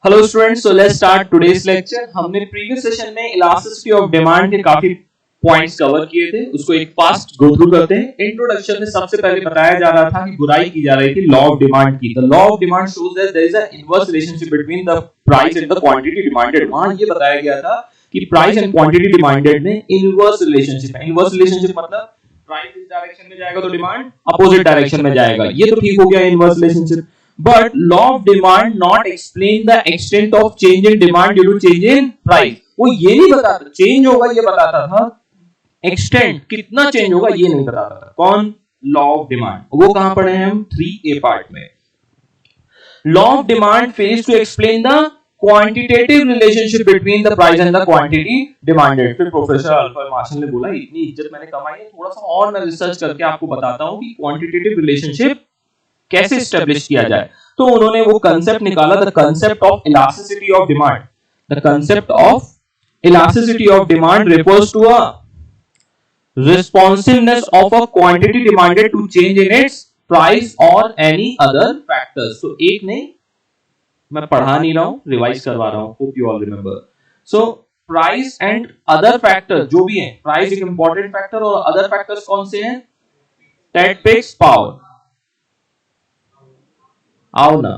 Hello students, so let's start today's lecture. हमने previous session में elasticity of demand के काफी पॉइंट्स कवर किए थे, उसको एक फास्ट गो थ्रू करते हैं। इंट्रोडक्शन में सबसे पहले बताया जा रहा था कि बुराई की जा रही थी लॉ ऑफ डिमांड की। The law of demand shows that there is a inverse relationship between the price and the quantity demanded. वहां ये बताया गया था कि प्राइस एंड क्वांटिटी डिमांडेड में इनवर्स रिलेशनशिप है। इनवर्स रिलेशनशिप मतलब प्राइस इस डायरेक्शन में जाएगा तो डिमांड अपोजिट डायरेक्शन में जाएगा। ये तो ठीक हो गया inverse relationship. But law of demand not explain the extent of change in demand due to change in price. वो ये नहीं बताता चेंज होगा, ये बताता था एक्सटेंट कितना चेंज होगा ये नहीं बताता था। कौन? Law of demand. वो कहां पढ़े हैं हम? 3A पार्ट में। Law of demand fails to explain the quantitative relationship between the price and the quantity demanded. फिर प्रोफेसर अल्फा मार्शल ने बोला इतनी इज्जत मैंने कमाई है, थोड़ा सा और मैं रिसर्च करके आपको बताता हूं कि क्वांटिटेटिव रिलेशनशिप कैसे एस्टेब्लिश किया जाए। तो उन्होंने वो कांसेप्ट निकाला, the concept of elasticity of demand. The concept of elasticity of demand refers to a responsiveness of a quantity demanded to change in its price or any other factors. तो एक नहीं, मैं पढ़ा नहीं रहा हूं, रिवाइज करवा रहा हूं। Hope you all remember. So price and other factor जो भी है, प्राइस एक इंपॉर्टेंट फैक्टर और अदर फैक्टर्स कौन से हैं? टेट पिक्स पावर आवना।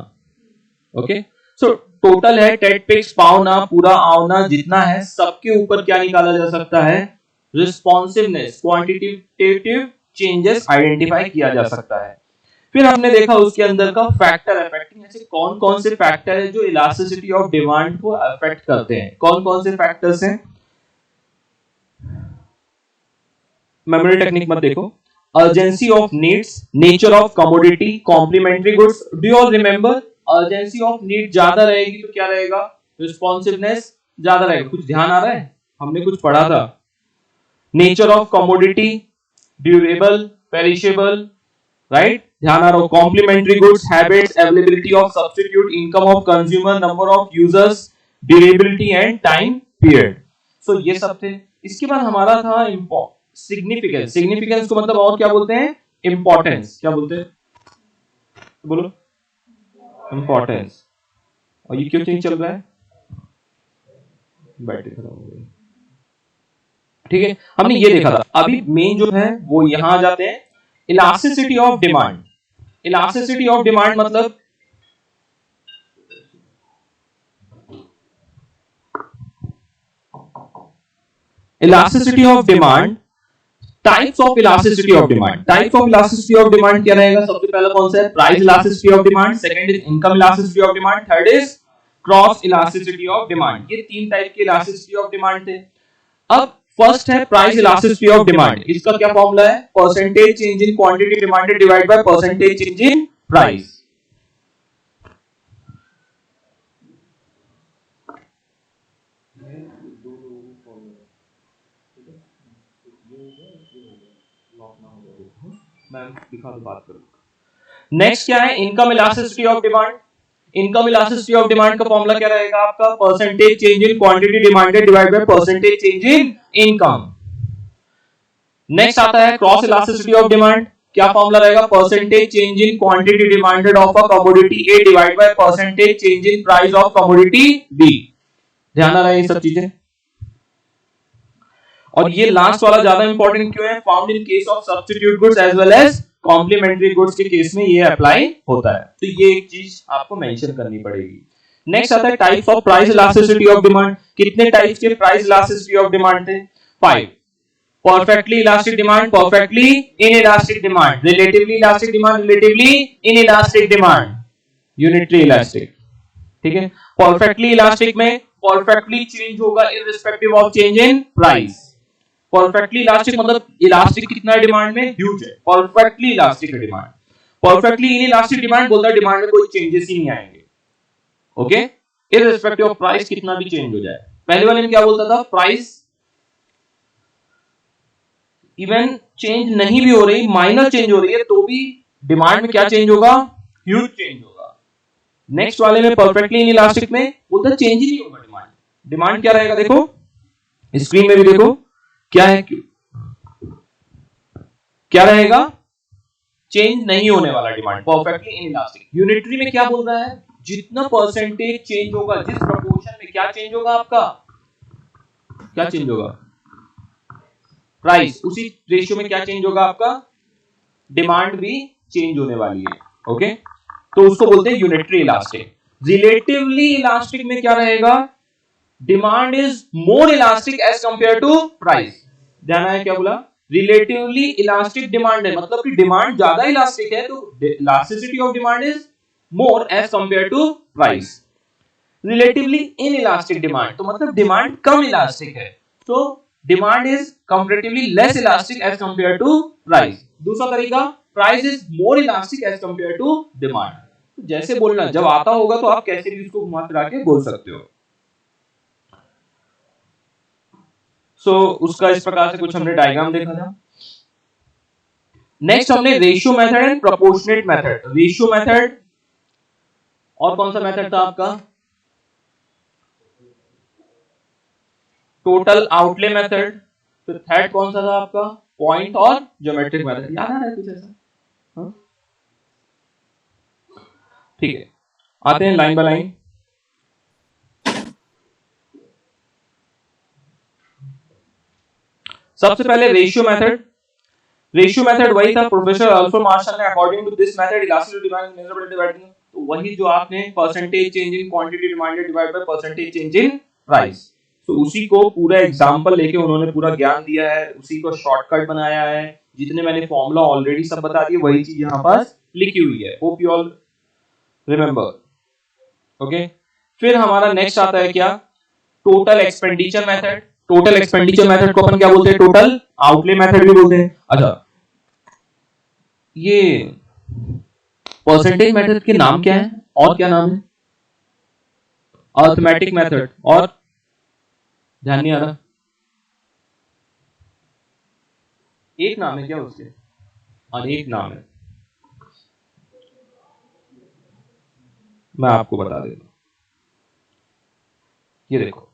ओके, सो टोटल है टेट पिक्स पावना पूरा आवना जितना है, सबके ऊपर क्या निकाला जा सकता है? रिस्पॉन्सिवनेस, क्वांटिटेटिव चेंजेस आइडेंटिफाई किया जा सकता है। फिर हमने देखा उसके अंदर का फैक्टर अफेक्टिंग, ऐसे कौन कौन से फैक्टर है जो इलास्टिसिटी ऑफ डिमांड को अफेक्ट करते हैं। कौन कौन से फैक्टर्स हैं? मेमोरी टेक्निक मत देखो। urgency of needs, nature of commodity, complementary goods. Do you all remember? urgency of need ज्यादा रहेगी तो क्या रहेगा? responsiveness ज्यादा रहेगा। कुछ ध्यान आ रहा है? हमने कुछ पढ़ा था। nature of commodity, durable, perishable, right? ध्यान आ रहा हो? complementary goods, habits, availability of substitute, income of consumer, number of users, durability and time period. So ये सब थे। इसके बाद हमारा था सिग्निफिकेंस। सिग्निफिकेंस को मतलब और क्या बोलते हैं? इंपॉर्टेंस। क्या बोलते हैं? बोलो। इंपॉर्टेंस। और ये क्यों चेंज चल रहा है? बैटरी खराब हो गई। ठीक है, हमने ये देखा था। अभी मेन जो है वो यहां आ जाते हैं, elasticity of demand. Elasticity of demand मतलब elasticity of demand, types of elasticity of demand. Types of elasticity of demand क्या रहेगा? सबसे पहला कौन सा है? Price elasticity of demand, second is income elasticity of demand, third is cross elasticity of demand. ये तीन टाइप की इलास्टिसिटी ऑफ डिमांड थे। अब फर्स्ट है प्राइस इलास्टिसिटी ऑफ डिमांड। इसका क्या फॉर्मूला है? Percentage change in quantity demanded divide by percentage change in price. Next क्या है? Income elasticity of demand. Income elasticity of demand का फॉर्मूला क्या रहेगा आपका? Percentage change in quantity demanded divide by percentage change in income. Next आता है cross elasticity of demand. क्या formula रहेगा? Percentage change in quantity demanded of a commodity A divide by percentage change in price of commodity B. ध्यान आ रहा है ये सब चीजें? और ये लास्ट वाला ज्यादा इंपॉर्टेंट क्यों है? Found in case of substitute goods as well as complementary goods के केस में ये अप्लाई होता है। तो ये एक चीज आपको मेंशन करनी पड़ेगी। नेक्स्ट आता है types of price elasticity of demand. कितने टाइप्स के प्राइस इलास्टिसिटी ऑफ डिमांड थे? 5। Perfectly elastic demand, perfectly inelastic demand, relatively elastic demand, relatively inelastic demand, unitary elastic. ठीक है, परफेक्टली इलास्टिक में परफेक्टली चेंज होगा irrespective of change in price. Perfectly elastic मतलब elastic कितना है demand में? Huge है। परफेक्टली इलास्टिक है डिमांड। परफेक्टली इनइलास्टिक डिमांड बोलता है डिमांड में कोई चेंजेस ही नहीं आएंगे। ओके, इररिस्पेक्टिव ऑफ प्राइस कितना भी चेंज हो जाए। पहले वाले में क्या बोलता था? प्राइस इवन चेंज नहीं भी हो रही, माइनर चेंज हो रही है तो भी डिमांड में क्या चेंज होगा? ह्यूज चेंज होगा। नेक्स्ट वाले में परफेक्टली इनइलास्टिक में बोलता है चेंज ही नहीं होगा डिमांड। डिमांड क्या रहेगा? देखो स्क्रीन में भी देखो क्या है, क्या रहेगा? चेंज नहीं होने वाला डिमांड, परफेक्टली इनइलास्टिक। यूनिटरी में क्या बोल रहा है? जितना परसेंटेज चेंज होगा, जिस प्रोपोर्शन में क्या चेंज होगा आपका, क्या चेंज होगा, प्राइस, उसी रेशियो में क्या चेंज होगा आपका, डिमांड भी चेंज होने वाली है। ओके, तो उसको बोलते हैं यूनिटरी इलास्टिक। रिलेटिवली इलास्टिक में क्या रहेगा, demand is more elastic as compare to price. ध्यान आया क्या बोला, रिलेटिवली इलास्टिक डिमांड है, मतलब कि डिमांड ज्यादा इलास्टिक है, तो elasticity of demand is more as compare to price. Relatively inelastic demand, तो मतलब डिमांड कम इलास्टिक है, तो demand is comparatively less elastic as compare to price. दूसरा तरीका, price is more elastic as compare to demand. जैसे बोलना, जब आता होगा तो आप कैसे भी उसको घुमा फिरा के बोल सकते हो। सो उसका इस प्रकार से कुछ हमने डायग्राम देखा था। नेक्स्ट हमने ratio method and proportionate method. Ratio method और कौन सा मेथड था आपका, टोटल आउटले मेथड। फिर थर्ड कौन सा था आपका, पॉइंट और ज्योमेट्रिक मेथड। याद आ रहा है कुछ ऐसा, हाँ? ठीक है, आते हैं लाइन बाय लाइन। सबसे पहले रेशियो मेथड। रेशियो मेथड वही था, प्रोफेसर अल्फा मार्शल ने according to this method elasticity demand measurable divided, तो वही जो आपने percentage change in quantity demanded divide by percentage change in price, तो उसी को पूरा एग्जांपल लेके उन्होंने पूरा ज्ञान दिया है, उसी को शॉर्टकट बनाया है। जितने मैंने फॉर्मूला ऑलरेडी सब बता दिए, वही चीज यहाँ पर लिखी हुई है। Hope you all remember. Okay, फिर हमारा नेक्स्ट आता है क्या, total expenditure method. Total expenditure method को अपन क्या बोलते हैं, टोटल आउटले मेथड भी बोलते हैं। अच्छा, ये परसेंटेज मेथड के नाम क्या है और क्या नाम है, अर्थमेटिक मेथड, और ध्यान नहीं आ रहा, एक नाम है क्या उसके, अनेक नाम है, मैं आपको बता देता हूं। ये देखो,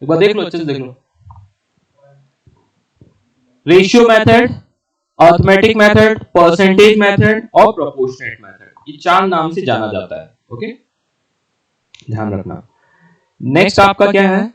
एक बार देख लो, अच्छे से देख लो। Ratio method, arithmetic method, percentage method और प्रोपोर्शनेट मेथड, ये चार नाम से जाना जाता है। ओके, ध्यान रखना। नेक्स्ट आपका क्या है,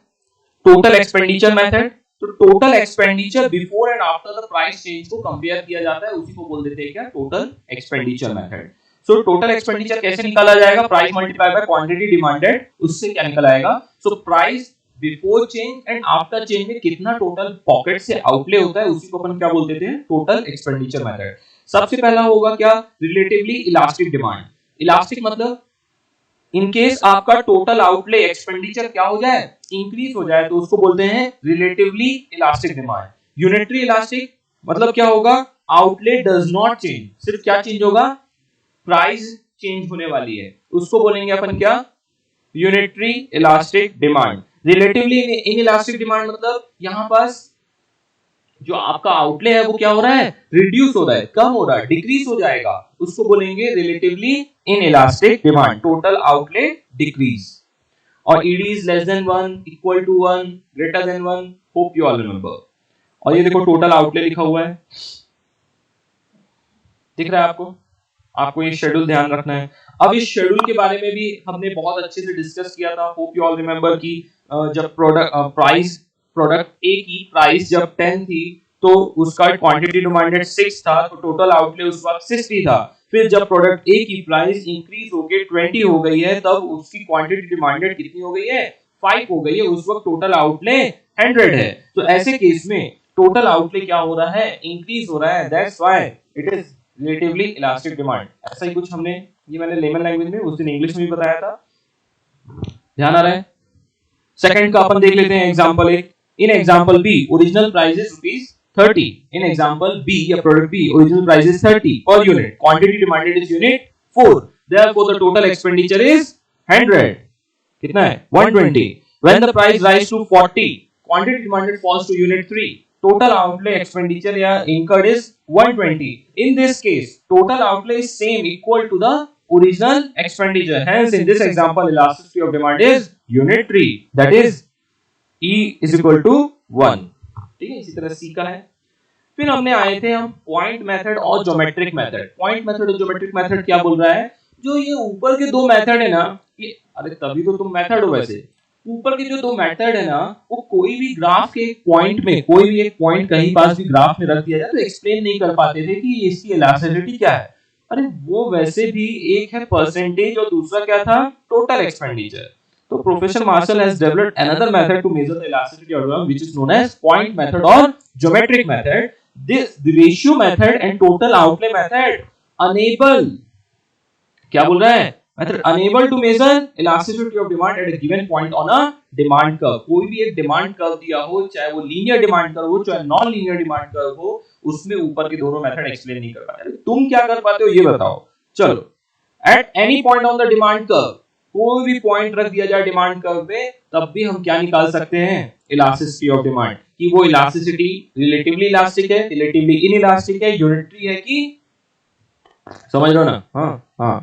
टोटल एक्सपेंडिचर मेथड। तो total expenditure before and after the price change को कंपेयर किया जाता है, उसी को बोल देते हैं क्या, total expenditure method. So total expenditure कैसे निकाला जाएगा, price multiply by quantity demanded, उससे क्या निकल आएगा। So price before change and after change में कितना टोटल पॉकेट से आउटले होता है, उसी को अपन क्या बोल देते हैं, टोटल एक्सपेंडिचर मेथड। सबसे पहला होगा क्या, रिलेटिवली इलास्टिक डिमांड। इलास्टिक मतलब इन केस आपका टोटल आउटले एक्सपेंडिचर क्या हो जाए, इंक्रीज हो जाए, तो उसको बोलते हैं relatively elastic demand. Unitary elastic मतलब क्या होगा, आउटले डज नॉट चेंज, सिर्फ क्या चेंज होगा, प्राइस चेंज होने वाली है, उसको बोलेंगे अपन क्या, unitary elastic demand. Relatively inelastic demand मतलब यहां पास जो आपका आउटले है वो क्या हो रहा है, रिड्यूस हो रहा है, कम हो रहा है, डिक्रीज हो जाएगा, उसको बोलेंगे relatively inelastic demand, total outlay decrease. और ED is less than 1, equal to 1, greater than 1, hope you all remember. और ये देखो टोटल आउटले लिखा हुआ है, दिख रहा है आपको, आपको ये शेड्यूल ध्यान रखना है। अब इस शेड्यूल के बारे में भी हमने बहुत अच्छे से डिस्कस किया था, होप यू ऑल रिमेंबर कि जब प्रोडक्ट ए की प्राइस जब 10 थी, तो उसका क्वांटिटी डिमांडेड 6 था, तो टोटल आउटले उस वक्त 60 था। फिर जब प्रोडक्ट ए की प्राइस इंक्रीज होके 20 हो गई है, तब उसकी क्वांटिटी डिमांडेड कितनी हो गई है, 5 हो गई है, उस वक्त टोटल आउटले 100 है। तो ऐसे केस में टोटल आउटले क्या हो रहा है, इंक्रीज हो रहा है, that's why it is relatively elastic demand. ऐसा ही कुछ हमने, ये मैंने लेमन लैंग्वेज में उस दिन इंग्लिश में भी बताया था, ध्यान आ रहा है। सेकंड का अपन देख लेते हैं एग्जांपल एक। In example B original price is ₹30। In example B या product B original price is 30 per unit, quantity demanded is unit 4, therefore the total expenditure is 100। कितना है, 120। When the price rise to 40, quantity demanded falls to unit 3, total outlay expenditure या incurred is 120. In this case, total outlay is same, equal to the original expenditure. Hence, in this example, elasticity of demand is unit 3. That is E is equal to 1. ठीक है, इसी तरह C का है। फिर हमने आए थे हम पॉइंट मेथड और ज्योमेट्रिक मेथड। पॉइंट मेथड और ज्योमेट्रिक मेथड क्या बोल रहा है, जो ये ऊपर के दो मेथड है ना, ये अरे तभी तो तुम मेथड हो वैसे। ऊपर के जो दो मेथड है ना, वो कोई भी ग्राफ के एक पॉइंट में, कोई भी एक पॉइंट कहीं पास भी ग्राफ में रख दिया जाए तो एक्सप्लेन नहीं कर पाते थे कि इसकी इलास्टिसिटी क्या है। अरे वो वैसे भी एक है परसेंटेज और दूसरा क्या था, टोटल एक्सपेंडिचर। तो professor Marshall has developed another method to measure the elasticity of drum which is known as point method और geometric method. This the ratio method and total outlay method enable, क्या बोल रहा है, method enable to measure elasticity of demand at a given point on a demand curve. कोई भी एक demand curve दिया हो, चाहे वो लीनियर डिमांड कर्व हो चाहे नॉन लीनियर डिमांड कर्व हो, उसमें ऊपर के दोनों मेथड एक्सप्लेन नहीं कर पाते। तुम क्या कर पाते हो ये बताओ। चलो, at any point on the demand curve, कोई भी पॉइंट रख दिया जाए डिमांड कर्व पे, तब भी हम क्या निकाल सकते हैं, इलास्टिसिटी ऑफ डिमांड, कि वो इलास्टिसिटी रिलेटिवली इलास्टिक है, रिलेटिवली इनइलास्टिक है, यूनिटरी है कि, समझ लो ना। हाँ हाँ।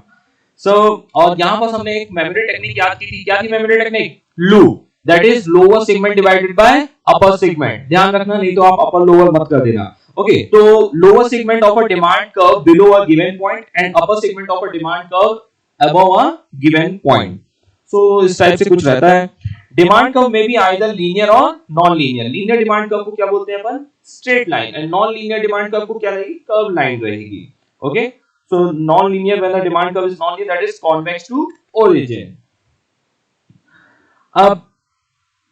और यहाँ पर हमने एक मेमोरी टेक्निक याद की थी। क्या थी मेमोरी टेक्निक? लू, that is lower segment divided by upper segment. ध्यान रखना, नहीं तो आप अपर लोअर मत कर देना। ओके, तो lower segment of a demand curve below a given point and upper segment of a demand curve above a given point. So इस टाइप से कुछ रहता है। डिमांड कर्व में भी आइदर लीनियर और non linear. Linear demand curve को क्या बोलते हैं अपन? Straight line. And non linear demand curve को क्या रहेगी? कर्व लाइन रहेगी। Okay, so non-linear when the demand curve is non-linear, that is convex to origin. अब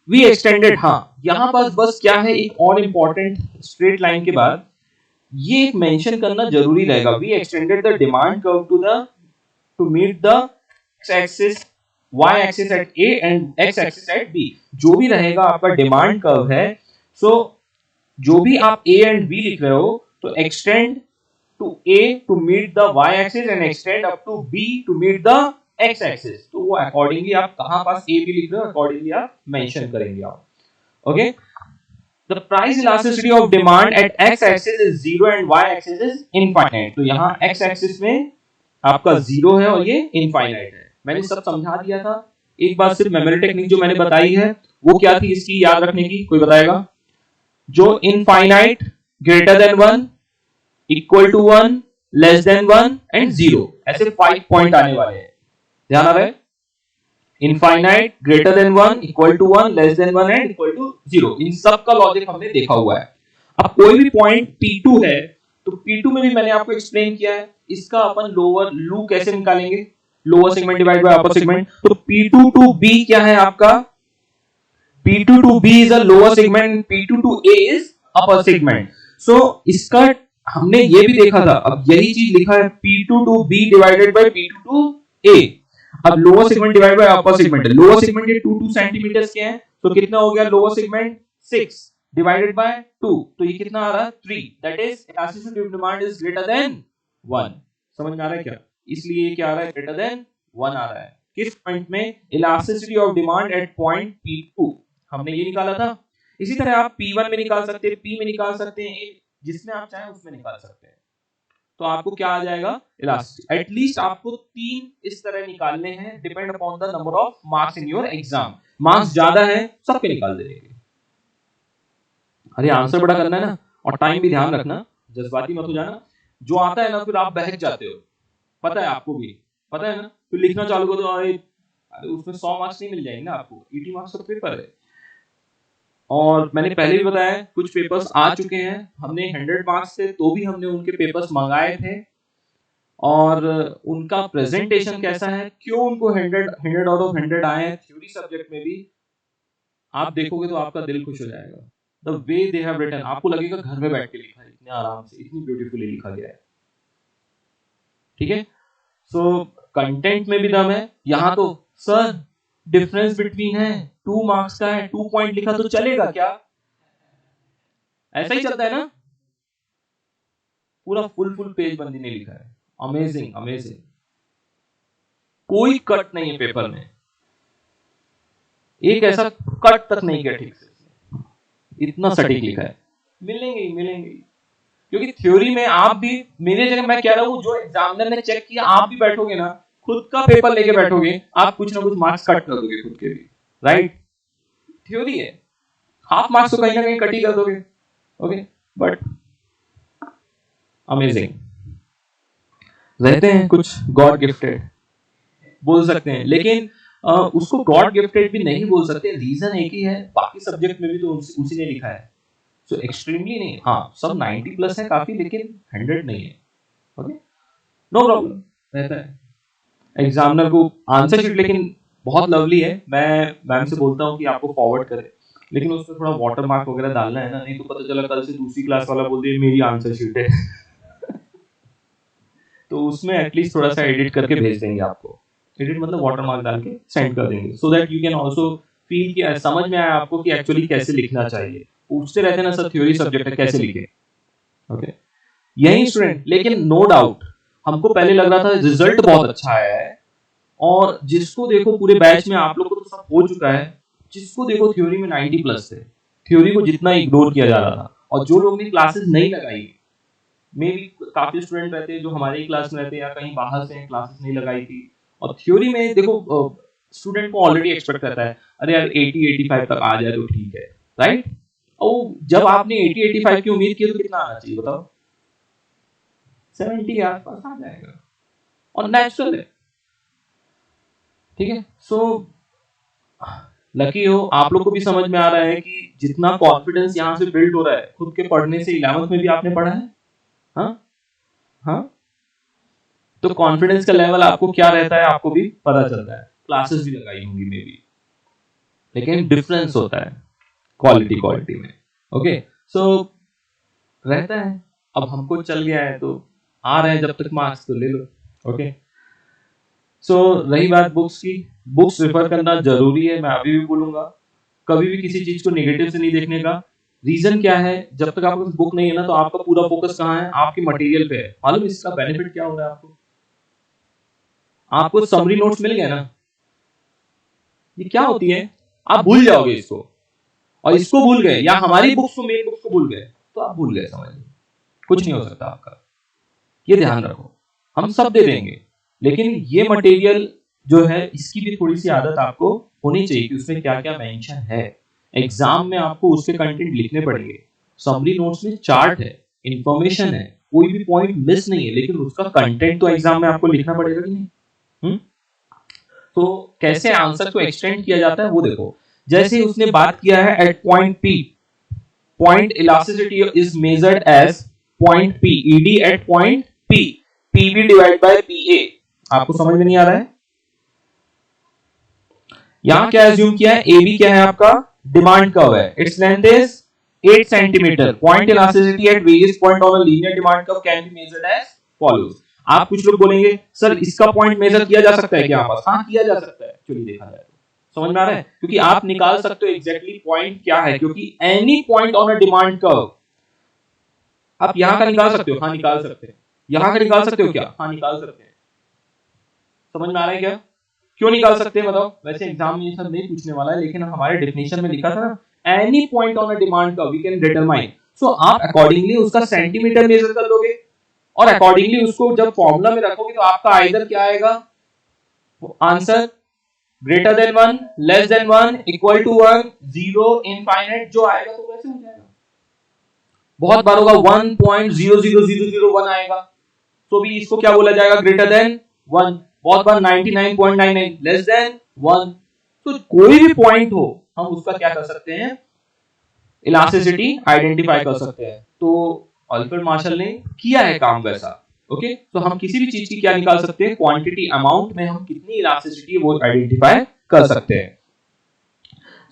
we extended, हाँ यहाँ पर बस क्या है, एक और इम्पोर्टेंट स्ट्रेट लाइन के बाद ये एक मेंशन करना जरूरी रहेगा। we extended the demand curve to meet the x-axis, y-axis at A and x-axis at B। जो भी रहेगा आपका डिमांड कर्व है, so जो भी आप A and B लिख रहे हो, तो extend to A to meet the y-axis and extend up to B to meet the x-axis। तो वो अकॉर्डिंगली आप कहां पास A B लिख रहे हो, अकॉर्डिंगली आप मेंशन करेंगे आप। Okay, the price elasticity of demand at x-axis is 0 and y-axis is infinite। तो यहाँ x-axis में आपका 0 है और ये infinite है। मैंने सब समझा दिया था। एक बार सिर्फ मेमोरी टेक्निक जो मैंने बताई है वो क्या थी इसकी याद रखने की, कोई बताएगा? जो infinite greater than 1, equal to 1, less than 1 and 0, ऐसे 5 पॉइंट आने वाले हैं। ध्यान आ रहा है? Infinite, greater than 1, equal to 1, less than 1 and equal to 0। इन सब का लॉजिक हमने देखा हुआ है। अब कोई भी पॉइंट P2 है, तो P2 में भी मैंने आपको एक्सप्लेन किया है, इसका अपन लोअर लू कैसे निकालेंगे, lower segment divide by upper segment. तो P2 टू B क्या है आपका? P2 to B is a lower segment, P2 to A is upper segment. So इसका हमने ये भी देखा था। अब यही चीज लिखा है P2 to B divided by P2 to A। अब lower segment divide by upper segment, lower segment के 2 सेंटीमीटर के हैं, तो कितना हो गया लोअर सेगमेंट? 6 डिवाइडेड बाय 2, तो ये कितना आ रहा है? 3। That is elasticity of demand is greater than 1। समझ में आ रहा है क्या? इसलिए क्या आ रहा है? ग्रेटर देन 1 आ रहा है। किस पॉइंट में? Elasticity of demand at point P2, हमने ये निकाला था। इसी तरह आप P1 में निकाल सकते हैं, P में निकाल सकते हैं, जिसमें आप चाहें उसमें निकाल सकते हैं। तो आपको क्या आ जाएगा? इलास्टिक। एटलीस्ट आपको 3 इस तरह निकालने हैं, depend upon the number of marks in your exam. Marks ज्यादा है सबके निकाल देंगे। अरे आंसर बड़ा करना है ना, और टाइम भी ध्यान रखना, जज्बाती मत हो जाना। जो आता है ना फिर आप बहक जाते हो, पता है आपको भी, पता है ना। फिर लिखना चालू करो तो अरे उसमें 100 मार्क्स नहीं मिल जाएंगे ना आपको, 80 मार्क्स का पेपर है। और मैंने पहले भी बताया कुछ पेपर्स आ चुके हैं, हमने 100 मार्क्स थे तो भी हमने उनके पेपर्स मंगाए थे, और उनका प्रेजेंटेशन कैसा है, क्यों उनको 100 आउट ऑफ 100 आए हैं थ्योरी सब्जेक्ट में भी, आप देखोगे तो आपका दिल खुश हो जाएगा। The way they have written, आपको लगेगा घर में बैठ के लिखा है, इतने आराम से, इतनी ब्यूटीफुली लिखा गया है। ठीक है, सो कंटेंट में भी दम है। यहाँ तो सर डिफरेंस बिटवीन है 2 मार्क्स का है, 2 पॉइंट लिखा तो चलेगा क्या? ऐसा ही चलता है ना। पूरा फुल पेज बंदी ने लिखा है, अमेजिंग अमेजिंग, कोई कट नहीं है पेपर में, एक ऐसा कट तक नहीं गया ठीक से, इतना सटीक लिखा है। मिलेंगे मिलेंगे, क्योंकि थ्योरी में आप भी, मेरे जगह मैं कह रहा हूँ, जो एग्जामिनर ने चेक किया, आप भी बैठोगे ना, खुद का पेपर लेके बैठोगे, आप कुछ ना कुछ मार्क्स कट कर दोगे खुद के भी, राइट? थ्योरी है, हाफ मार्क्स तो कहीं ना कहीं कट ही कर दोगे। ओके, बट अमेजिंग रहते हैं कुछ गॉड गिफ्टेड। बोल सकते हैं, लेकिन उसको गॉड गिफ्टेड भी नहीं बोल सकते। रीजन एक ही है, बाकी सब्जेक्ट में भी तो उसी ने लिखा है। सो एक्सट्रीमली नहीं, हाँ सब 90 प्लस है काफी, लेकिन 100 नहीं है। ओके, नो प्रॉब्लम रहता है। एग्जामिनर को आंसर शीट लेकिन बहुत लवली है, मैं मैम से बोलता हूँ कि आपको फॉरवर्ड करे, लेकिन उसमें थोड़ा वाटर मार्क वगैरह डालना है ना, नहीं तो पता चला कल से दूसरी क्लास वाला बोल दिया मेरी आंसर शीट है तो उसमें एटलीस्ट थोड़ा सा एडिट करके भेज देंगे आपको। एडिट मतलब वाटर मार्क डाल के सेंड कर देंगे, so that you can also feel कि समझ में आया आपको कि एक्चुअली कैसे लिखना चाहिए। पूछते रहते हैं ना सर थ्योरी सब्जेक्ट है कैसे लिखे, ओके यही स्टूडेंट। लेकिन नो डाउट हमको पहले लग रहा था रिजल्ट बहुत अच्छा आया है, और जिसको देखो पूरे बैच में आप लोग को तो सब हो चुका है, जिसको देखो थ्योरी में 90 प्लस थे, थ्योरी को जितना इग्नोर किया जा रहा था। और जो लोग ने क्लासेस नहीं लगाई, मे भी काफी स्टूडेंट रहते हैं जो हमारे ही क्लास में रहते हैं या कहीं बाहर से क्लासेस नहीं लगाई थी, और थ्योरी में देखो स्टूडेंट को ऑलरेडी एक्सपेक्ट करता है अरे यार 80-85 तक आ जाए तो ठीक है, राइट। और जब आपने 80-85 की उम्मीद की तो कितना आना चाहिए बताओ, 70 आसपास आ जाएगा, और नेचुरल है, ठीक है। सो लकी हो आप लोग को भी समझ में आ रहा है कि जितना कॉन्फिडेंस यहाँ से बिल्ड हो रहा है खुद के पढ़ने से, 11th में भी आपने पढ़ा है, हाँ हाँ, तो कॉन्फिडेंस का लेवल आपको क्या रहता है आपको भी पता चलता है। क्लासेस भी लगाई होंगी मे बी, लेकिन डिफरेंस होता है क्वालिटी में। ओके सो रहता है, अब हमको चल गया है तो आ रहे हैं, जब तक मार्क्स तो ले लो। ओके सो रही बात बुक्स की, बुक्स रेफर करना जरूरी है, मैं अभी भी बोलूंगा। कभी भी किसी चीज को नेगेटिव से नहीं देखने का। रीजन क्या है, जब तक आपके पास बुक नहीं है ना तो आपका पूरा फोकस कहाँ है, आपकी मटेरियल पे है। मालूम इसका बेनिफिट क्या हो रहा है आपको, आपको समरी नोट्स मिल गए ना, ये क्या होती है, आप भूल जाओगे इसको, और इसको भूल गए या हमारी बुक्स को मेन बुक्स को भूल गए तो आप भूल गए, समझ लो कुछ नहीं हो सकता आपका। ये ध्यान रखो, हम सब दे देंगे, लेकिन ये मटेरियल जो है इसकी भी थोड़ी सी आदत आपको होनी चाहिए कि उसमें क्या क्या मेंशन है। एग्जाम में आपको उसके कंटेंट लिखने पड़ेंगे। समरी नोट्स में चार्ट है, इंफॉर्मेशन है, कोई भी पॉइंट मिस नहीं है, लेकिन उसका कंटेंट तो एग्जाम में आपको लिखना पड़ेगा कि नहीं। तो कैसे आंसर को एक्सटेंड किया जाता है वो देखो। जैसे उसने बात किया है at point P, point elasticity is measured as point P, ED at point P, PB divide by PA. आपको समझ में नहीं आ रहा है, यहां क्या एज्यूम किया है, एबी क्या है आपका डिमांड कर्व है, its length is 8 centimetre, point elasticity at various point on a linear demand curve can be measured as follows. आप कुछ लोग बोलेंगे सर इसका पॉइंट मेजर किया जा सकता है क्या आपस, हाँ किया जा सकता है, चलिए देखा जाए तो समझ में आ रहा है, क्योंकि आप निकाल सकते हो एग्जैक्टली पॉइंट क्या है, क्योंकि any point on a demand curve आप यहां का निकाल सकते हो, हाँ निकाल सकते हैं, यहां का निकाल सकते हो क्या, हाँ निकाल सकते हैं। समझ में आ रहा है क्या, क्यों निकाल सकते हैं बताओ। वैसे एग्जाम में ये सब नहीं पूछने वाला है, लेकिन हमारे डेफिनेशन में लिखा था ना any point on a demand curve we can determine, so आप अकॉर्डिंगली उसका सेंटीमीटर मेजर कर लोगे, और अकॉर्डिंगली उसको जब फॉर्मूला में रखोगे तो आपका आइदर क्या आएगा answer, greater than 1, less than 1, equal to 1, 0, infinite, जो आएगा तो वैसे हो जाएगा। बहुत बार होगा 1.00001 आएगा तो भी इसको क्या बोला जाएगा, ग्रेटर देन 1। बहुत बार 99.99 लेस देन 1। तो कोई भी पॉइंट हो हम उसका क्या कर सकते हैं, इलास्टिसिटी आइडेंटिफाई कर सकते हैं। तो अल्फ्रेड मार्शल ने किया है काम वैसा। ओके तो हम किसी भी चीज की क्या निकाल सकते हैं, क्वांटिटी अमाउंट में हम कितनी इलास्टिसिटी वो आइडेंटिफाई कर सकते हैं।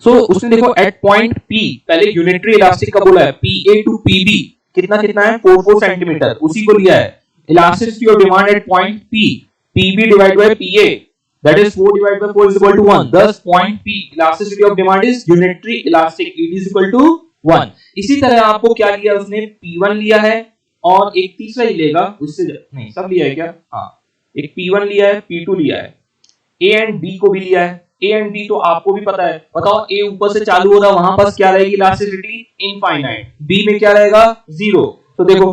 सो उसने देखो एट पॉइंट पी, पहले यूनिटरी इलास्टिक का बोला है, पीए टू पीबी कितना कितना है 4 सेंटीमीटर, उसी को लिया है। Elasticity of demand at point P, PB divide by PA that is 4 divided by 4 is equal to 1, thus point P elasticity of demand is unitary elastic, it is equal to 1। इसी तरह आपको क्या लिया उसने, P1 लिया है और एक तीसरा ही लेगा उससे, नहीं सब लिया है क्या, हाँ एक P1 लिया है, P2 लिया है, A एंड B को भी लिया है। A एंड B तो आपको भी पता है, बताओ A ऊपर से चालू हो रहा है वहां पर क्या रहेगी इलास्टिसिटी इनफाइनाइट, B में क्या रहेगा 0। तो देखो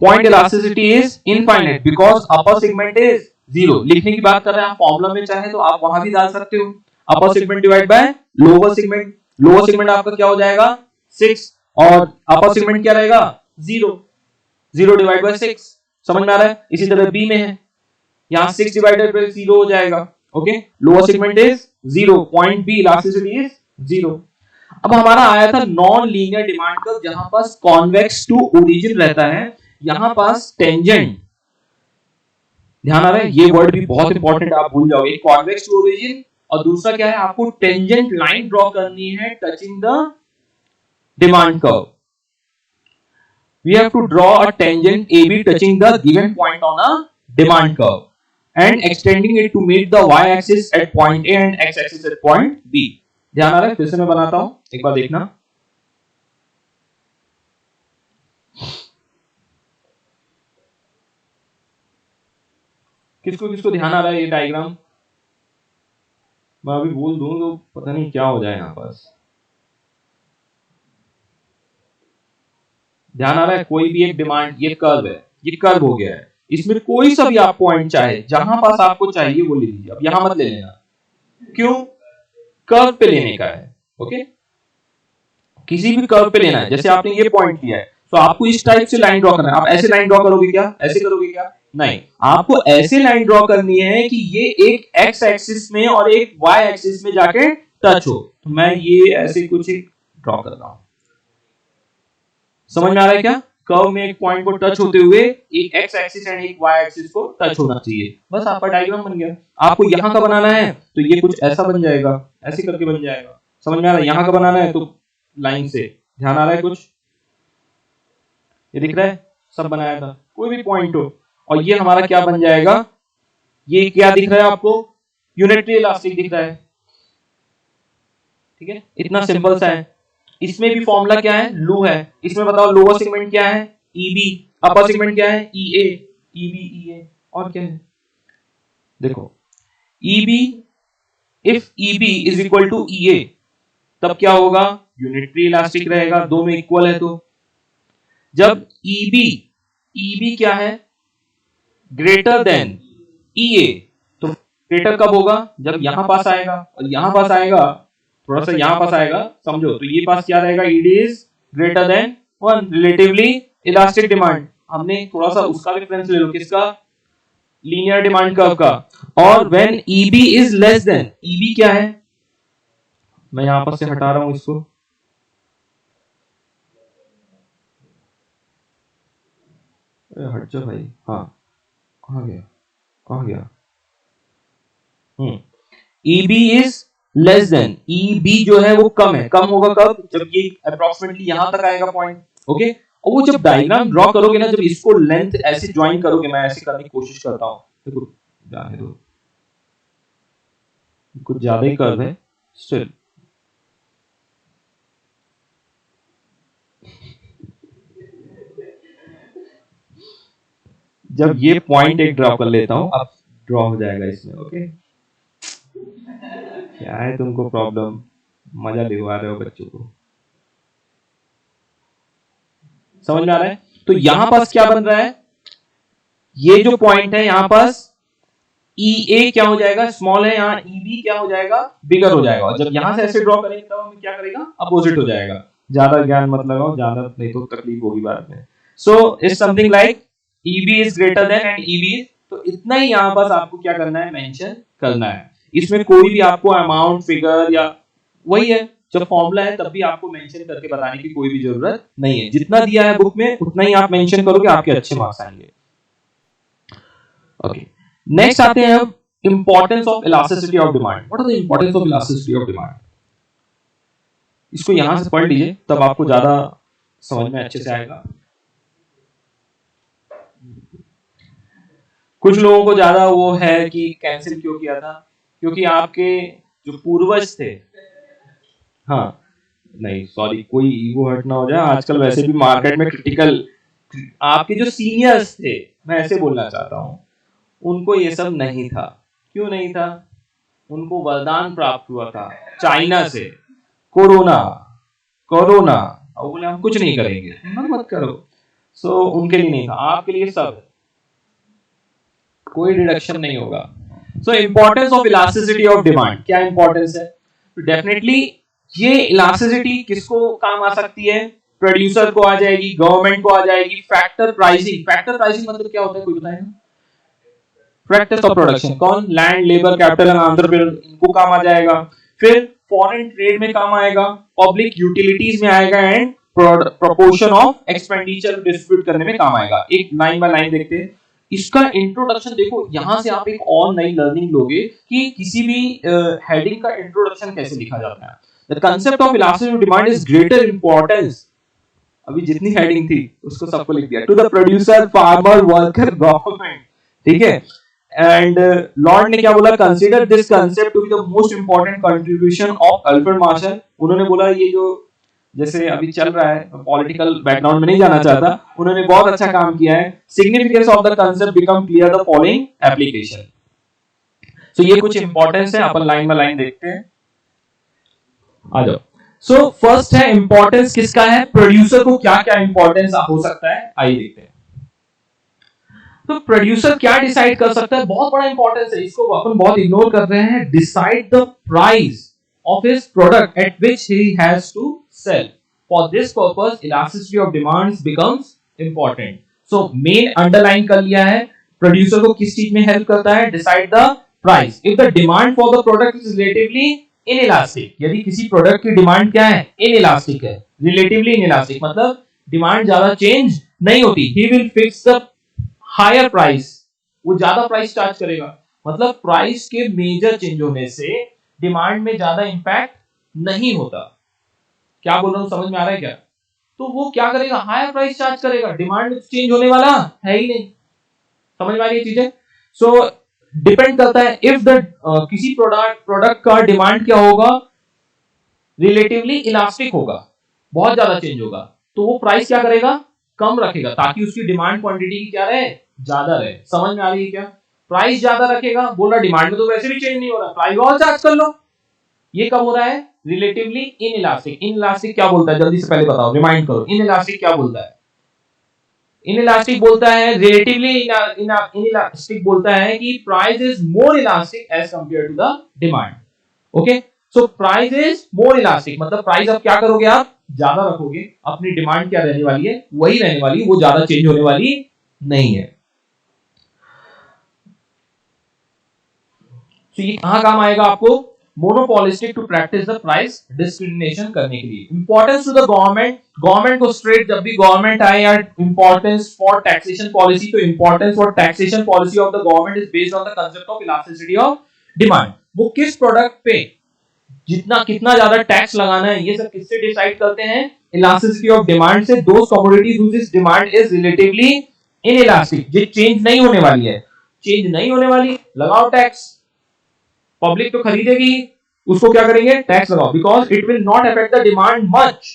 point elasticity is infinite because upper segment is 0। लिखने की बात कर रहे हैं आप, फॉर्मूला में चाहे तो आप वहां भी डाल सकते हो, upper segment divide by lower segment, lower segment आपका क्या हो जाएगा 6 और अपर सेगमेंट क्या रहेगा 0, 0 डिवाइड बाय 6। समझ में आ रहा है। इसी तरह बी में है यहाँ 6 डिवाइडेड बाय 0 हो जाएगा। Okay, lower segment is 0, point B elasticity is 0। अब हमारा आया था नॉन लीनियर डिमांड कर्व, जहां पास कॉन्वेक्स टू ओरिजिन रहता है, यहां पास टेंजेंट, ध्यान आ रहा है, ये वर्ड भी बहुत इंपॉर्टेंट, आप भूल जाओगे, कॉन्वेक्स टू ओरिजिन, और दूसरा क्या है, आपको टेंजेंट लाइन ड्रॉ करनी है touching the demand curve. We have to draw a tangent AB touching the given point on a demand curve and extending it to meet the y-axis at point A and x-axis at point B. ध्यान आ रहा है, फिर से मैं बनाता हूं, एक बार देखना। किसको किसको ध्यान आ रहा है ये डायग्राम? मैं अभी बोल दूं तो पता नहीं क्या हो जाए यहां पास। ध्यान आ रहा है, कोई भी एक डिमांड, ये कर्व है, ये कर्व हो गया है, इसमें कोई सा भी आप पॉइंट चाहे, जहां पास आपको चाहिए वो ले लीजिए। अब यहां मत ले लेना, क्यों? कर्व पे लेने का है। ओके, किसी भी कर्व पे लेना है। जैसे आपने ये पॉइंट लिया है, तो आपको इस टाइप से लाइन ड्रॉ करना है। आप ऐसे लाइन ड्रॉ करोगे क्या? ऐसे करोगे क्या? नहीं, आपको ऐसे लाइन ड्रॉ करनी है कि ये एक एक्स एक्सिस में और एक वाई एक्सिस में जाके टच हो। तो मैं ये ऐसे कुछ ड्रॉ कर रहा हूं, समझ में आ रहा है क्या? कर्व में एक पॉइंट को टच होते हुए एक एक्स एक्सिस एंड एक वाई एक्सिस को टच होना चाहिए, बस आपका डायग्राम बन गया। आपको यहां का बनाना है तो ये कुछ ऐसा बन जाएगा, ऐसे करके बन जाएगा, समझ में आ रहा है? यहां का बनाना है तो लाइन से, ध्यान आ रहा है कुछ? ये दिख रहा है, सब बनाया था, कोई भी पॉइंट हो, और ये हमारा क्या बन जाएगा? ये क्या दिख रहा है आपको? यूनिटरी इलास्टिक दिख रहा है, ठीक है, इतना सिंपल सा है। इसमें भी फॉर्मूला क्या है? लू है। इसमें बताओ लोअर सेगमेंट क्या है? ईबी, अपर सेगमेंट क्या है? ईए, ईबी ईए, और क्या है? देखो, EB, if EB is equal to EA, तब क्या होगा? यूनिटरी इलास्टिक रहेगा, दो में इक्वल है। तो जब ईबी, ईबी क्या है? ग्रेटर देन ईए, तो ग्रेटर कब होगा? जब यहां पास आएगा, और यहां पास आएगा, थोड़ा सा यहां पास आएगा, समझो, तो ये पास क्या रहेगा? ED is greater than 1, relatively elastic demand. हमने थोड़ा सा उसका रेफरेंस ले लो, किसका? लीनियर डिमांड कर्व का। और when EB is less then, EB क्या है? मैं यहां पर से हटा रहा हूं इसको, हट जा भाई, हाँ, कहां गया, कहां गया? EB is less then, EB जो है वो कम है। कम होगा कब? जब ये अप्रोक्सीमेटली यहां तक आएगा पॉइंट। ओके, और वो जब डायग्राम ड्रॉ करोगे ना, जब इसको लेंथ ऐसे ज्वाइन करोगे, मैं ऐसे करने की कोशिश करता हूं, देखो, जाने दो, कुछ ज्यादा ही कर्व है स्टिल। जब ये पॉइंट एक ड्रॉ कर लेता हूं, अब ड्रॉ हो जाएगा इसमें। ओके, क्या है तुमको प्रॉब्लम? मजा दिलवा रहे हो बच्चों को, समझ में आ रहा है? तो यहां पास क्या बन रहा है? ये जो पॉइंट है यहां पास EA क्या हो जाएगा? स्मॉल है, यहाँ EB क्या हो जाएगा? बिगर हो जाएगा। और जब यहां से ऐसे ड्रॉ करेंगे तब हमें क्या करेगा? अपोजिट हो जाएगा। ज्यादा ज्ञान मत लगाओ, ज्यादा नहीं तो तकलीफ होगी बाद में। So it's something like EB is greater than and EB, तो इतना ही यहां पास आपको क्या करना है? मेंशन करना है। इसमें कोई भी आपको अमाउंट, फिगर, या वही है जब फॉर्मूला है तब भी आपको मेंशन करके बताने की कोई भी जरूरत नहीं है। जितना दिया है बुक में उतना ही आप मेंशन करोगे, आपके अच्छे मार्क्स आएंगे। ओके, नेक्स्ट आते हैं अब importance of elasticity of demand. What are the importance of elasticity of demand? इसको यहां से पढ़ लीजिए, तब आपको ज्यादा समझ में अच्छे से आएगा। कुछ लोगों को ज्यादा वो है कि कैंसिल क्यों किया था? क्योंकि आपके जो पूर्वज थे, हाँ, नहीं सॉरी, कोई ईगो हर्ट ना हो जाए, आजकल वैसे भी मार्केट में क्रिटिकल, आपके जो सीनियर्स थे, मैं ऐसे बोलना चाहता हूं, उनको ये सब नहीं था। क्यों नहीं था? उनको वरदान प्राप्त हुआ था चाइना से, कोरोना, कोरोना, और बोले हम कुछ नहीं करेंगे, मत करो। सो उनके लिए नहीं था, आपके लिए सब, कोई डिडक्शन नहीं होगा। So importance of elasticity of demand, क्या इंपॉर्टेंस है? डेफिनेटली ये इलास्टिसिटी किसको काम आ सकती है? प्रोड्यूसर को आ जाएगी, गवर्नमेंट को आ जाएगी। फैक्टर प्राइसिंग, फैक्टर प्राइसिंग मतलब क्या होता है, कोई बताएगा? फैक्टर्स ऑफ प्रोडक्शन कौन, land, labour, capital and entrepreneur, इनको काम आ जाएगा। फिर फॉरेन ट्रेड में काम आएगा, पब्लिक यूटिलिटीज में आएगा and proportion of expenditure distribute करने में काम आएगा। एक लाइन बाय लाइन देखते हैं। इसका इंट्रोडक्शन देखो, यहां से आप एक और नई लर्निंग लोगे कि किसी भी हेडिंग का इंट्रोडक्शन कैसे लिखा जाता है। The concept of elasticity of demand is greater importance, अभी जितनी हेडिंग थी उसको सबको लिख दिया, to the producer, farmer, worker, government, ठीक है। एंड लॉर्ड ने क्या बोला, consider this concept to be the most important contribution of Alfred Marshall. उन्होंने बोला ये जो जैसे अभी चल रहा है, पॉलिटिकल बैकग्राउंड में नहीं जाना चाहता, उन्होंने बहुत अच्छा काम किया है। Significance of the concept become clear the following application. So ये कुछ इंपॉर्टेंस है, अपन लाइन बाय लाइन देखते हैं। आ जाओ। सो फर्स्ट है इंपॉर्टेंस किसका है, प्रोड्यूसर को क्या क्या इंपॉर्टेंस हो सकता है, आइए देखते हैं। तो प्रोड्यूसर क्या डिसाइड कर सकता है, बहुत बड़ा इंपॉर्टेंस है, इसको अपन बहुत इग्नोर कर रहे हैं। Decide the price of his product at which he has to sell. For this purpose elasticity of demands becomes important. So main underline कर लिया है, प्रोड्यूसर को किस चीज में हेल्प करता है, decide the price. If the demand for the product is relatively inelastic, यदि किसी प्रोडक्ट की डिमांड क्या है, इनइलास्टिक है, रिलेटिवली इनइलास्टिक मतलब डिमांड ज्यादा चेंज नहीं होती, he will fix the higher price, वो ज्यादा प्राइस चार्ज करेगा। मतलब प्राइस के मेजर चेंज होने से डिमांड में ज्यादा इंपैक्ट नहीं होता। क्या बोल रहा हूं, समझ में आ रहा है क्या? तो वो क्या करेगा, हायर प्राइस चार्ज करेगा, डिमांड चेंज होने वाला है ही नहीं। समझ में आ रही है चीजें? सो डिपेंड करता है, इफ द किसी प्रोडक्ट का डिमांड क्या होगा, रिलेटिवली इलास्टिक होगा, बहुत ज्यादा चेंज होगा, तो वो प्राइस क्या करेगा, कम रखेगा, ताकि उसकी डिमांड क्वांटिटी की क्या रहे, ज्यादा रहे। समझ में आ रही है क्या? प्राइस ज्यादा रखेगा, बोल रहा डिमांड में तो वैसे भी चेंज नहीं हो रहा, प्राइस और चार्ज कर लो। ये कब हो रहा है, रिलेटिवली इनइलास्टिक। इनइलास्टिक क्या बोलता है, जल्दी से पहले बताओ, रिमाइंड करो, इनइलास्टिक क्या बोलता है? इनइलास्टिक बोलता है, रिलेटिवली इनइलास्टिक बोलता है कि price is more elastic as compare to the demand. Okay, so price is more elastic मतलब प्राइस अब क्या करोगे, आप ज्यादा रखोगे, अपनी डिमांड क्या रहने वाली है, वही रहने वाली, वो ज्यादा चेंज होने वाली नहीं है। तो ये कहां काम आएगा आपको, monopolistic to practice the price discrimination करने के लिए। Importance to the government, government को स्ट्रेट जब भी गवर्नमेंट आए, या इंपॉर्टेंस फॉर टैक्सेशन पॉलिसी, तो importance for taxation policy of the government is based on the concept of elasticity of demand. वो किस प्रोडक्ट पे जितना कितना ज्यादा टैक्स लगाना है, ये सब किससे डिसाइड करते हैं, इलास्टिसिटी ऑफ डिमांड से। Two commodities whose demand is relatively inelastic, जो चेंज नहीं होने वाली है, चेंज नहीं होने वाली, लगाओ टैक्स, पब्लिक तो खरीदेगी, उसको क्या करेंगे, टैक्स लगाओ, because it will not affect the demand much.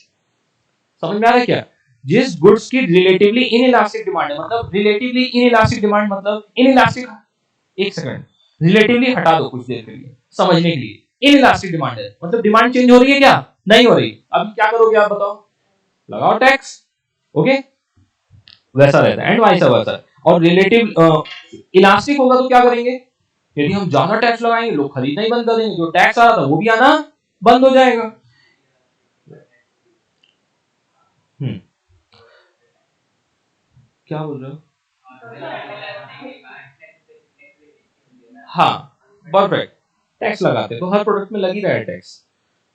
समझ में आ रहा है क्या? जिस गुड्स की रिलेटिवली इनइलास्टिक डिमांड है, मतलब रिलेटिवली इनइलास्टिक डिमांड मतलब इनइलास्टिक, एक सेकंड, रिलेटिवली हटा दो कुछ देर के लिए समझने के लिए। इनइलास्टिक डिमांड है मतलब डिमांड चेंज हो रही है क्या, नहीं हो रही, अभी क्या करोगे आप बताओ, लगाओ टैक्स। ओके, वैसा रहता है, एंड वाइस वर्सा। और रिलेटिव इलास्टिक होगा तो क्या करेंगे, यदि हम ज्यादा टैक्स लगाएंगे, लोग खरीदना ही बंद कर देंगे, जो टैक्स आ रहा था वो भी आना बंद हो जाएगा। क्या बोल रहे हो? हाँ, परफेक्ट, टैक्स लगाते हैं तो हर प्रोडक्ट में लग ही रहा है टैक्स।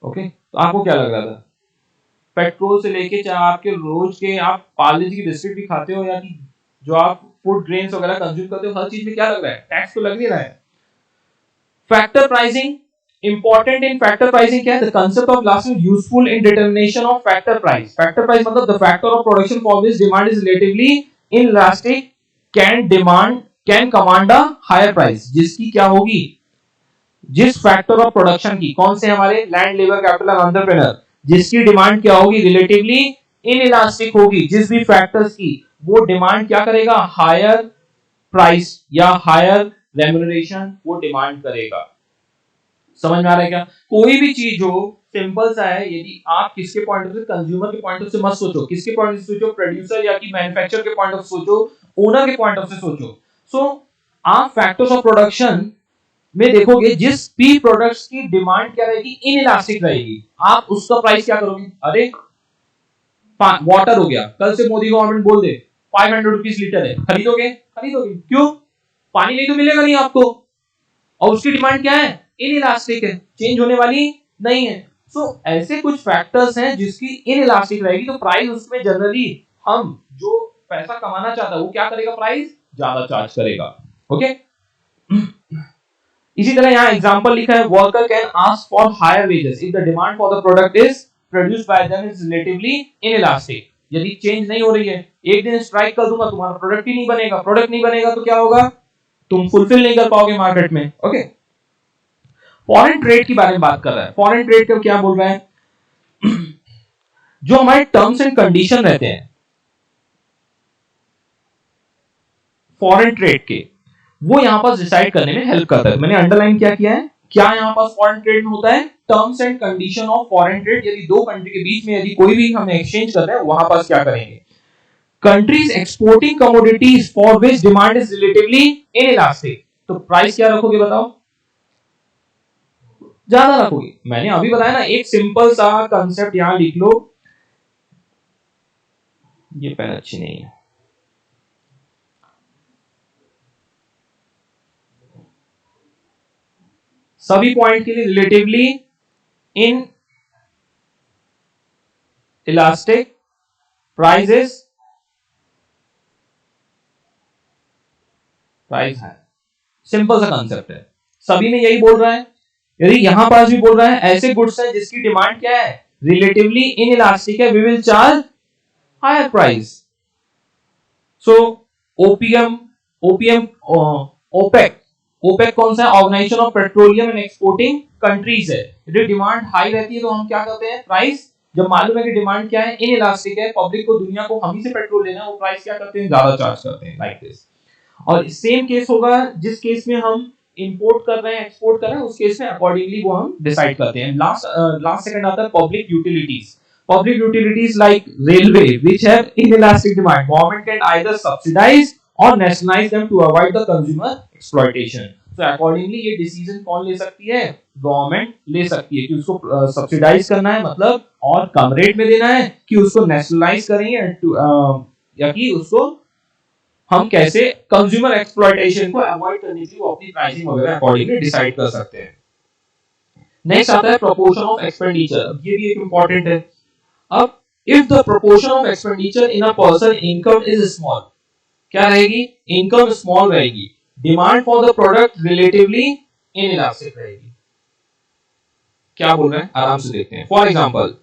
ओके, तो आपको क्या लग रहा था, पेट्रोल से लेके चाहे आपके रोज के आप पार्ले जी की बिस्किट भी खाते हो, या कि जो आप फूड ग्रेन्स वगैरह कंज्यूम करते हो, हर चीज में क्या लग रहा है, टैक्स तो लग ही रहा है। Factor pricing, important in factor pricing क्या है, the concept of last useful in determination of factor price. Factor price मतलब the factor of production for which demand is relatively inelastic can command a higher price, जिसकी क्या होगी, जिस factor of production की, कौन से हमारे land, labour, capital and entrepreneur, जिसकी डिमांड क्या होगी, रिलेटिवली इनइलास्टिक होगी, जिस भी फैक्टर्स की, वो डिमांड क्या करेगा, हायर प्राइस या हायर रेम्यूनरेशन वो डिमांड करेगा। समझ में आ रहा है क्या? कोई भी चीज हो, सिंपल सा है, यदि आप किसके पॉइंट ऑफ व्यू, कंज्यूमर के पॉइंट ऑफ से मत सोचो, किसके पॉइंट ऑफ से सोचो, प्रोड्यूसर या कि मैन्युफैक्चरर के पॉइंट ऑफ सोचो, ओनर के पॉइंट ऑफ से सोचो। सो आप फैक्टर्स ऑफ प्रोडक्शन में देखोगे, जिस भी प्रोडक्ट्स की डिमांड क्या रहेगी, इनइलास्टिक रहेगी, आप उसका प्राइस क्या करोगे, अरे वाटर हो गया, कल से मोदी गवर्नमेंट बोल दे 500 रुपीस लीटर है, खरीदोगे, खरीदोगे, क्यों, पानी नहीं तो मिलेगा नहीं आपको, और उसकी डिमांड क्या है, इनइलास्टिक है, चेंज होने वाली नहीं है। सो ऐसे कुछ फैक्टर्स हैं जिसकी इनइलास्टिक रहेगी, तो प्राइस उसमें जनरली हम जो पैसा कमाना चाहता है वो क्या करेगा, प्राइस ज्यादा चार्ज करेगा। ओके, इसी तरह यहाँ एग्जांपल लिखा है, worker can ask for higher wages if the demand for the product is produced by them is relatively inelastic. यदि चेंज नहीं हो रही है, एक दिन स्ट्राइक कर दूंगा, तुम्हारा प्रोडक्ट ही नहीं बनेगा, प्रोडक्ट नहीं बनेगा तो क्या होगा, तुम फुलफिल नहीं कर पाओगे मार्केट में। ओके, फॉरेन ट्रेड की बारे में बात कर रहा है। फॉरेन ट्रेड का क्या बोल रहा है, जो हमारे टर्म्स एंड कंडीशन रहते हैं फॉरेन ट्रेड के, वो यहां पर डिसाइड करने में हेल्प करता है। मैंने अंडरलाइन क्या किया है, क्या यहां पर फॉरेन ट्रेड में होता है, terms and condition of foreign trade. यदि दो कंट्री के बीच में यदि कोई भी हम एक्सचेंज कर रहे हैं, वहां पर क्या करेंगे, countries exporting commodities for which demand is relatively inelastic, तो प्राइस क्या रखोगे बताओ, ज्यादा रखोगे। मैंने अभी बताया ना, एक सिंपल सा कंसेप्ट यहां लिख लो, ये पेन अच्छी नहीं है, सभी पॉइंट के लिए रिलेटिवली इन इलास्टिक प्राइस है। सिंपल सा कंसेप्ट है, सभी में यही बोल रहा है। यदि यहां पास भी बोल रहा है ऐसे गुड्स हैं जिसकी डिमांड क्या है, रिलेटिवली इनइलास्टिक है, we will charge higher price. So OPM OPEC कौन सा है, organization of petroleum and exporting countries है। यदि डिमांड हाई रहती है तो हम क्या करते हैं, प्राइस जब मालूम है कि डिमांड क्या है, इनइलास्टिक है, पब्लिक को, दुनिया को हम ही से पेट्रोल लेना है, वो प्राइस क्या करते हैं, ज्यादा चार्ज करते हैं, लाइक दिस। और सेम केस होगा जिस केस में हम इंपोर्ट कर रहे हैं, एक्सपोर्ट कर रहे हैं, उस केस में अकॉर्डिंगली वो हम डिसाइड करते हैं। लास्ट सेकंड आता है public utilities. Public utilities like railway, which have inelastic demand, government can either subsidize or nationalize them to avoid the consumer exploitation. So accordingly ये decision कौन ले सकती है, गवर्नमेंट ले सकती है कि उसको सब्सिडाइज करना है, मतलब और कम रेट में देना है, कि उसको नेशनलाइज करेंगे या कि उसको हम कैसे कंज्यूमर एक्सप्लॉयटेशन को अवॉइड करने के लिए वो अपनी प्राइसिंग वगैरह अकॉर्डिंगली डिसाइड कर सकते हैं। नेक्स्ट आता है प्रोपोर्शन ऑफ एक्सपेंडिचर, ये भी एक इंपॉर्टेंट है। अब if the proportion of expenditure in a person income is small, क्या रहेगी, इनकम स्मॉल रहेगी, demand for the product relatively inelastic रहेगी। क्या बोल रहे हैं, आराम से देखते हैं। For example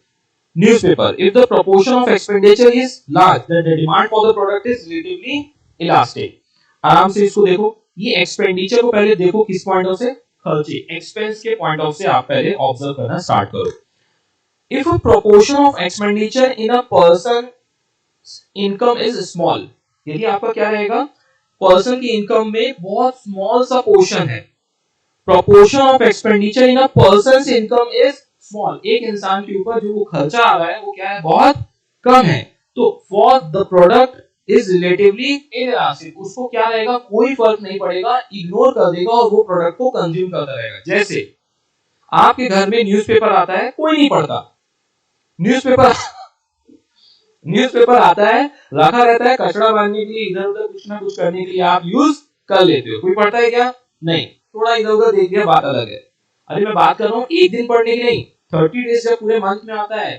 newspaper, if the proportion of expenditure is large then the demand for the product is relatively elastic। आराम से इसको देखो, ये एक्सपेंडिचर को पहले देखो किस पॉइंट ऑफ से, खर्चे, एक्सपेंस के पॉइंट ऑफ से आप पहले ऑब्जर्व करना स्टार्ट करो। If a proportion of expenditure in a person's income is small, यदि आपका क्या रहेगा, पर्सन की इनकम में बहुत स्मॉल सा पोर्शन है, proportion of expenditure in a person's income is small, एक इंसान के ऊपर जो खर्चा आ रहा है वो क्या है, बहुत कम है, तो for the product is relatively inelastic, उसको क्या रहेगा, कोई फर्क नहीं पड़ेगा, इग्नोर कर देगा और वो प्रोडक्ट को कंज्यूम करता रहेगा। जैसे आपके घर में न्यूज़पेपर आता है, कोई नहीं पढ़ता, न्यूज़पेपर आता है, रखा रहता है कचरा बांधने के लिए, इधर उधर कुछ ना कुछ करने के लिए आप यूज कर लेते हो, कोई पढ़ता है क्या, नहीं, थोड़ा इधर उधर देख लिया, बात अलग है। अरे मैं बात कर रहा हूँ एक दिन पढ़ने की नहीं, 30 डेज जब पूरे मंथ में आता है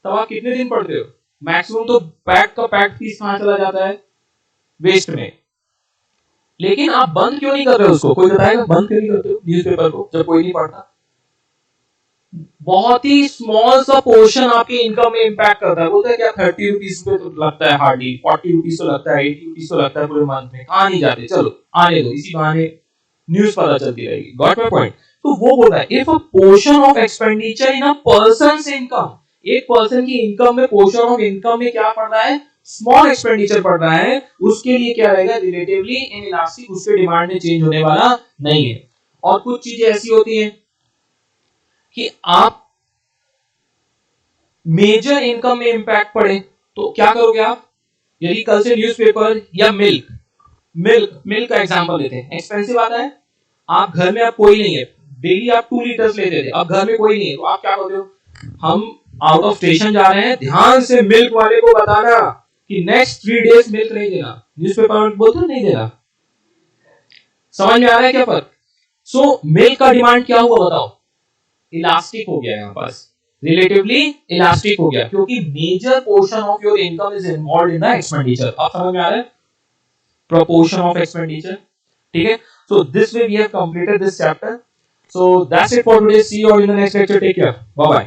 तब आप कितने दिन पढ़ते हो, मैक्सिमम तो पैक का पैक पीस कहां चला जाता है, वेस्ट में। लेकिन आप बंद क्यों नहीं कर रहे हो उसको, कोई बताएगा बंद क्यों नहीं करते हो न्यूज़पेपर को जब कोई नहीं पढ़ता। बहुत ही स्मॉल सा पोर्शन आपके इनकम में इंपैक्ट करता है, बोलते हैं क्या 30 रुपीज पे तो लगता है, हार्डली 40 रुपीज तो लगता है, 80 रुपीज तो लगता है पूरे मंथ में, कहां नहीं जाते, चलो आने दो, इसी बहाने न्यूज़ पता चलती रहेगी। Got my point. तो वो बोल रहा है if a portion of expenditure in a person's income, एक पर्सन की इनकम में पोर्शन ऑफ इनकम में क्या पड़ रहा है, स्मॉल एक्सपेंडिचर पड़ रहा है, उसके लिए क्या रहेगा, रिलेटिवली इनइलास्टिक, उसके डिमांड में चेंज होने वाला नहीं है। और कुछ चीजें ऐसी होती हैं कि आप मेजर इनकम में इंपैक्ट पड़े तो क्या करोगे आप, यदि कल से न्यूज़पेपर या मिल्क का एग्जांपल लेते हैं, एक्सपेंसिव आता है, आप घर में आप कोई नहीं है, डेली आप 2 लीटर्स लेते थे, अब घर में कोई नहीं है, तो आप क्या करते हो, हम आउट ऑफ स्टेशन जा रहे हैं, ध्यान से मिल्क वाले को बताना कि नेक्स्ट 3 डेज मिल्क नहीं देना, न्यूज़पेपर में बोलते नहीं देना, समझ में आ रहा है क्या फर्क? सो मिल्क का डिमांड क्या हुआ बताओ? इलास्टिक हो गया, यहाँ पास रिलेटिवली इलास्टिक हो गया, क्योंकि major portion of your income is involved in the expenditure. आप समझ में आ रहा है? proportion of expenditure, ठीक है? So this way we have completed this chapter. So that's it for today. See you all in the next lecture. Take care. Bye bye.